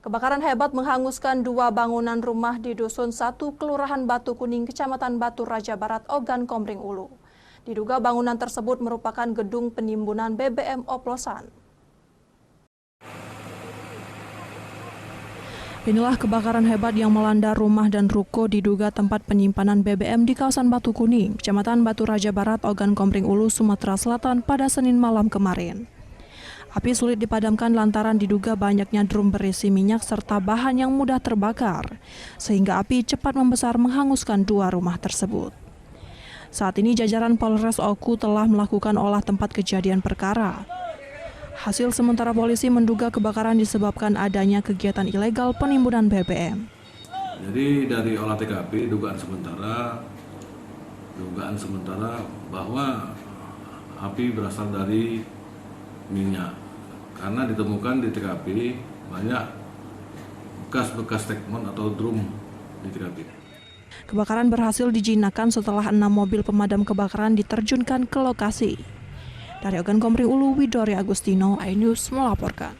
Kebakaran hebat menghanguskan dua bangunan rumah di Dusun 1, Kelurahan Batu Kuning, Kecamatan Batu Raja Barat, Ogan Komering Ulu. Diduga bangunan tersebut merupakan gedung penimbunan BBM oplosan. Inilah kebakaran hebat yang melanda rumah dan ruko diduga tempat penyimpanan BBM di kawasan Batu Kuning, Kecamatan Batu Raja Barat, Ogan Komering Ulu, Sumatera Selatan pada Senin malam kemarin. Api sulit dipadamkan lantaran diduga banyaknya drum berisi minyak serta bahan yang mudah terbakar, sehingga api cepat membesar menghanguskan dua rumah tersebut. Saat ini jajaran Polres Oku telah melakukan olah tempat kejadian perkara. Hasil sementara polisi menduga kebakaran disebabkan adanya kegiatan ilegal penimbunan BBM. Jadi dari olah TKP dugaan sementara bahwa api berasal dari minyak. Karena ditemukan di TKP banyak bekas tekmon atau drum di TKP. Kebakaran berhasil dijinakan setelah 6 mobil pemadam kebakaran diterjunkan ke lokasi. Dari Ogan Komering Ulu, Widori Agustino, iNews melaporkan.